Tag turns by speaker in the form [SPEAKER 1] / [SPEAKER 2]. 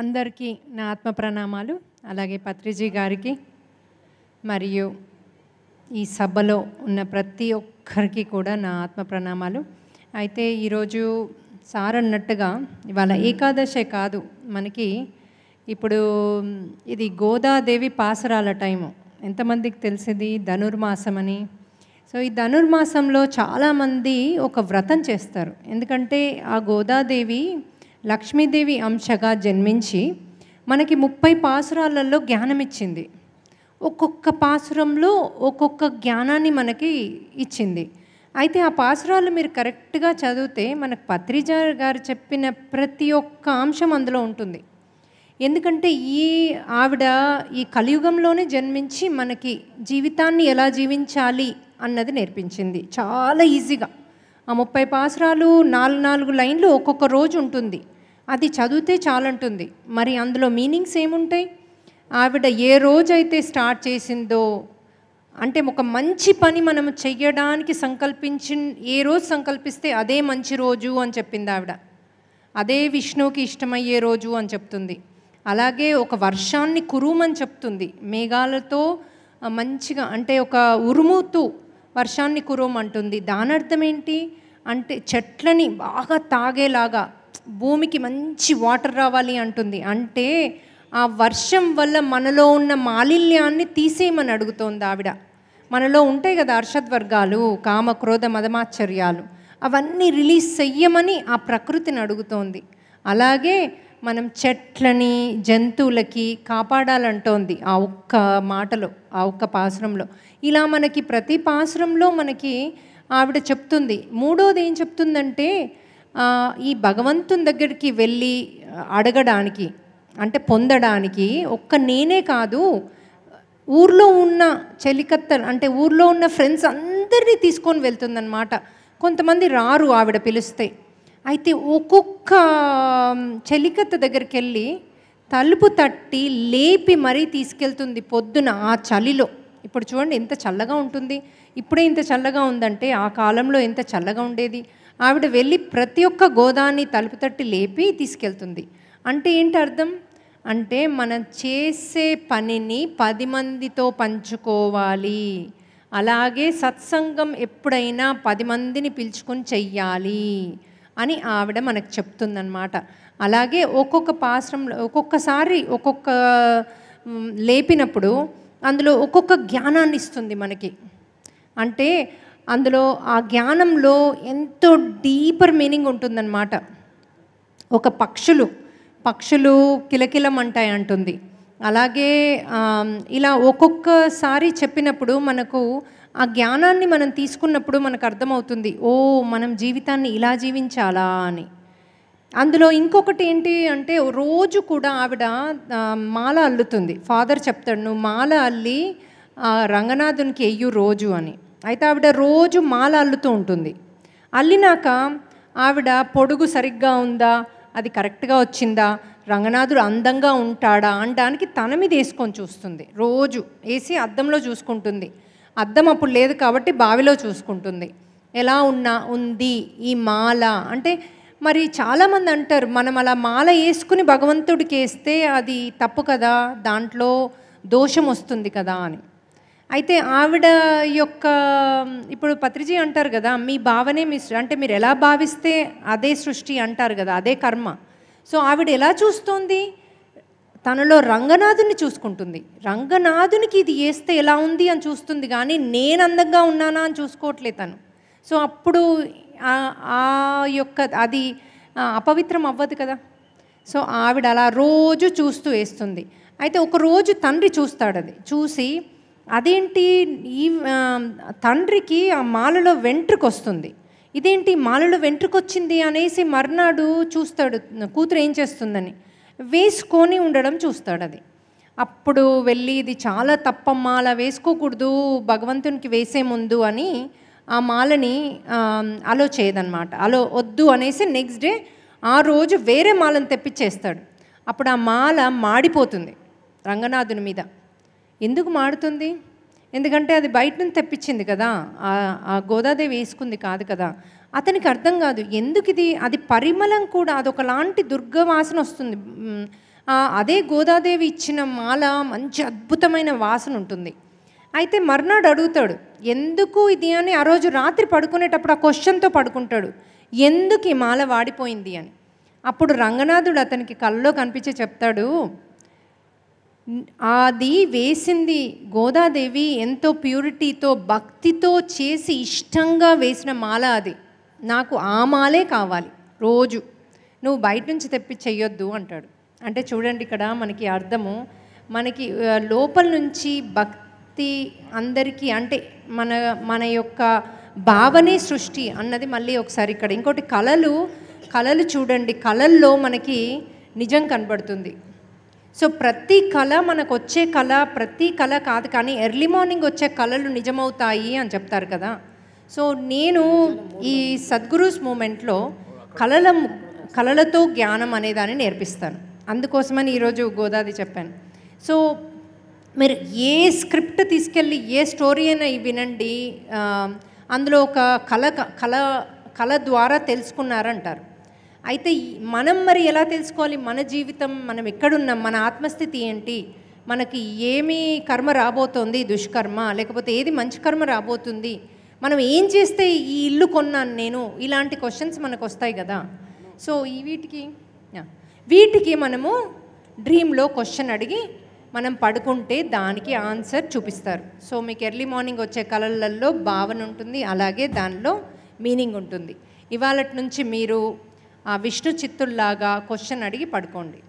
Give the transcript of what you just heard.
[SPEAKER 1] అందరికీ నా ఆత్మ ప్రణామాలు. అలాగే పత్రిజీ గారికి మరియు ఈ సభలో ఉన్న ప్రతి ఒక్కరికి కూడా నా ఆత్మ ప్రణామాలు. అయితే ఈరోజు సార్ అన్నట్టుగా ఇవాళ ఏకాదశే కాదు, మనకి ఇప్పుడు ఇది గోదాదేవి పాసరాల టైము. ఎంతమందికి తెలిసింది ధనుర్మాసం అని? సో ఈ ధనుర్మాసంలో చాలామంది ఒక వ్రతం చేస్తారు. ఎందుకంటే ఆ గోదాదేవి లక్ష్మీదేవి అంశగా జన్మించి మనకి 30 పాసురాలలో జ్ఞానం ఇచ్చింది. ఒక్కొక్క పాసురంలో ఒక్కొక్క జ్ఞానాన్ని మనకి ఇచ్చింది. అయితే ఆ పాసురాలు మీరు కరెక్ట్గా చదివితే మనకు పత్రిజా గారు చెప్పిన ప్రతి ఒక్క అంశం అందులో ఉంటుంది. ఎందుకంటే ఆవిడ ఈ కలియుగంలోనే జన్మించి మనకి జీవితాన్ని ఎలా జీవించాలి అన్నది నేర్పించింది చాలా ఈజీగా. ఆ 30 పాసురాలు 4 లైన్లు ఒక్కొక్క రోజు ఉంటుంది. అది చదివితే చాలంటుంది. మరి అందులో మీనింగ్స్ ఏముంటాయి? ఆవిడ ఏ రోజైతే స్టార్ట్ చేసిందో, అంటే ఒక మంచి పని మనం చెయ్యడానికి ఏ రోజు సంకల్పిస్తే అదే మంచి రోజు అని చెప్పింది ఆవిడ. అదే విష్ణువుకి ఇష్టమయ్యే రోజు అని చెప్తుంది. అలాగే ఒక వర్షాన్ని కురుమని చెప్తుంది. మేఘాలతో మంచిగా, అంటే ఒక ఉరుముతూ వర్షాన్ని కురుమంటుంది. దాని అర్థం ఏంటి అంటే చెట్లని బాగా తాగేలాగా భూమికి మంచి వాటర్ రావాలి అంటుంది. అంటే ఆ వర్షం వల్ల మనలో ఉన్న మాలిన్యాన్ని తీసేయమని అడుగుతోంది ఆవిడ. మనలో ఉంటాయి కదా అర్షద్వర్గాలు, కామ క్రోధ మదమాశ్చర్యాలు, అవన్నీ రిలీజ్ చెయ్యమని ఆ ప్రకృతిని అడుగుతోంది. అలాగే మనం చెట్లని జంతువులకి కాపాడాలంటోంది ఆ ఒక్క మాటలో, ఆ ఒక్క పాసురంలో. ఇలా మనకి ప్రతి పాసురంలో మనకి ఆవిడ చెప్తుంది. మూడోది ఏం చెప్తుందంటే, ఈ భగవంతుని దగ్గరికి వెళ్ళి అడగడానికి, అంటే పొందడానికి ఒక్క నేనే కాదు, ఊర్లో ఉన్న చెలికత్తలు, అంటే ఊర్లో ఉన్న ఫ్రెండ్స్ అందరినీ తీసుకొని వెళ్తుందన్నమాట. కొంతమంది రారు ఆవిడ పిలిస్తే. అయితే ఒక్కొక్క చెలికత్త దగ్గరికి వెళ్ళి తలుపు తట్టి లేపి మరీ తీసుకెళ్తుంది పొద్దున ఆ చలిలో. ఇప్పుడు చూడండి ఎంత చల్లగా ఉంటుంది. ఇప్పుడే ఇంత చల్లగా ఉందంటే ఆ కాలంలో ఎంత చల్లగా ఉండేది. ఆవిడ వెళ్ళి ప్రతి ఒక్క గోదాన్ని తలుపు తట్టి లేపి తీసుకెళ్తుంది. అంటే ఏంటి అర్థం? అంటే మనం చేసే పనిని 10 మందితో పంచుకోవాలి. అలాగే సత్సంగం ఎప్పుడైనా 10 మందిని పిలుచుకొని చెయ్యాలి అని ఆవిడ మనకు చెప్తుందన్నమాట. అలాగే ఒక్కొక్క పాశ్రంలో ఒక్కొక్కసారి ఒక్కొక్క లేపినప్పుడు అందులో ఒక్కొక్క జ్ఞానాన్ని ఇస్తుంది మనకి. అంటే అందులో ఆ జ్ఞానంలో ఎంతో డీపర్ మీనింగ్ ఉంటుందన్నమాట. ఒక పక్షులు కిలకిలమంటాయి అంటుంది. అలాగే ఇలా ఒక్కొక్కసారి చెప్పినప్పుడు మనకు ఆ జ్ఞానాన్ని మనం తీసుకున్నప్పుడు మనకు అర్థమవుతుంది, ఓ మనం జీవితాన్ని ఇలా జీవించాలా అని. అందులో ఇంకొకటి ఏంటి అంటే, రోజు కూడా ఆవిడ మాల అల్లుతుంది. ఫాదర్ చెప్తాడు, నువ్వు మాల అల్లి రంగనాథునికి ఎయ్యు రోజు అని. అయితే ఆవిడ రోజు మాల అల్లుతూ ఉంటుంది. అల్లినాక ఆవిడ పొడుగు సరిగ్గా ఉందా, అది కరెక్ట్గా వచ్చిందా, రంగనాథుడు అందంగా ఉంటాడా అనడానికి తన మీద వేసుకొని చూస్తుంది. రోజు వేసి అద్దంలో చూసుకుంటుంది. అద్దం అప్పుడు లేదు కాబట్టి బావిలో చూసుకుంటుంది. ఎలా ఉంది ఈ మాల అంటే. మరి చాలామంది అంటారు, మనం అలా మాల వేసుకుని భగవంతుడికి వేస్తే అది తప్పు కదా, దాంట్లో దోషం వస్తుంది కదా అని. అయితే ఆవిడ యొక్క ఇప్పుడు పత్రిజీ అంటారు కదా, మీ భావనే అంటే మీరు ఎలా భావిస్తే అదే సృష్టి అంటారు కదా, అదే కర్మ. సో ఆవిడ ఎలా చూస్తోంది? తనలో రంగనాథుని చూసుకుంటుంది. రంగనాథునికి ఇది వేస్తే ఎలా ఉంది అని చూస్తుంది, కానీ నేను అందంగా ఉన్నానా అని చూసుకోవట్లేదు తను. సో అప్పుడు ఆ యొక్క అది అపవిత్రం అవ్వదు కదా. సో ఆవిడ అలా రోజు చూస్తూ వేస్తుంది. అయితే ఒకరోజు తండ్రి చూస్తాడు. అది చూసి, అదేంటి ఈ తండ్రికి ఆ మాలలో వెంట్రుక వస్తుంది, ఇదేంటి మాలలో వెంట్రుక వచ్చింది అనేసి మర్నాడు చూస్తాడు కూతురు ఏం చేస్తుందని. వేసుకొని ఉండడం చూస్తాడు. అది అప్పుడు వెళ్ళి, ఇది చాలా తప్పమ్మా, అలా వేసుకోకూడదు భగవంతునికి వేసే ముందు అని ఆ మాలని అలో చేయదన్నమాట. అలో వద్దు అనేసి నెక్స్ట్ డే ఆ రోజు వేరే మాలను తెప్పించేస్తాడు. అప్పుడు ఆ మాల మాడిపోతుంది రంగనాథుని మీద. ఎందుకు మాడుతుంది? ఎందుకంటే అది బయట నుంచి తెప్పించింది కదా, ఆ గోదాదేవి వేసుకుంది కాదు కదా. అతనికి అర్థం కాదు ఎందుకు ఇది, అది పరిమళం కూడా అదొకలాంటి దుర్గవాసన వస్తుంది. అదే గోదాదేవి ఇచ్చిన మాల మంచి అద్భుతమైన వాసన ఉంటుంది. అయితే మర్నాడు అడుగుతాడు, ఎందుకు ఇది అని. ఆ రోజు రాత్రి పడుకునేటప్పుడు ఆ క్వశ్చన్తో పడుకుంటాడు, ఎందుకు ఈ మాల వాడిపోయింది అని. అప్పుడు రంగనాథుడు అతనికి కల్లో కనిపించి చెప్తాడు, అది వేసింది గోదాదేవి ఎంతో ప్యూరిటీతో భక్తితో చేసి ఇష్టంగా వేసిన మాల అది. నాకు ఆ మాలే కావాలి, రోజు నువ్వు బయట నుంచి తెప్పి చెయ్యొద్దు అంటాడు. అంటే చూడండి, ఇక్కడ మనకి అర్థము, మనకి లోపల నుంచి భక్తి అందరికీ, అంటే మన మన యొక్క భావనే సృష్టి అన్నది మళ్ళీ ఒకసారి ఇక్కడ. ఇంకోటి కళలు చూడండి, కళల్లో మనకి నిజం కనబడుతుంది. సో ప్రతి కళ మనకు వచ్చే కళ ప్రతి కళ కాదు, కానీ ఎర్లీ మార్నింగ్ వచ్చే కళలు నిజమవుతాయి అని చెప్తారు కదా. సో నేను ఈ సద్గురూస్ మూమెంట్లో కళలతో జ్ఞానం అనేదాన్ని నేర్పిస్తాను. అందుకోసమని ఈరోజు గోదాది చెప్పాను. సో మీరు ఏ స్క్రిప్ట్ తీసుకెళ్ళి ఏ స్టోరీ అయినా వినండి, అందులో ఒక కళ ద్వారా తెలుసుకున్నారంటారు. అయితే మనం మరి ఎలా తెలుసుకోవాలి మన జీవితం, మనం ఎక్కడున్నాం, మన ఆత్మస్థితి ఏంటి, మనకి ఏమి కర్మ రాబోతోంది, దుష్కర్మ లేకపోతే ఏది మంచి కర్మ రాబోతుంది, మనం ఏం చేస్తే ఈ ఇల్లు కొన్నాను నేను, ఇలాంటి క్వశ్చన్స్ మనకు వస్తాయి కదా. సో వీటికి మనము డ్రీమ్లో క్వశ్చన్ అడిగి మనం పడుకుంటే దానికి ఆన్సర్ చూపిస్తారు. సో మీకు ఎర్లీ మార్నింగ్ వచ్చే కళలలో భావన ఉంటుంది, అలాగే దానిలో మీనింగ్ ఉంటుంది. ఇవాళ నుంచి మీరు విష్ణు చిత్తుల్లాగా క్వశ్చన్ అడిగి పడుకోండి.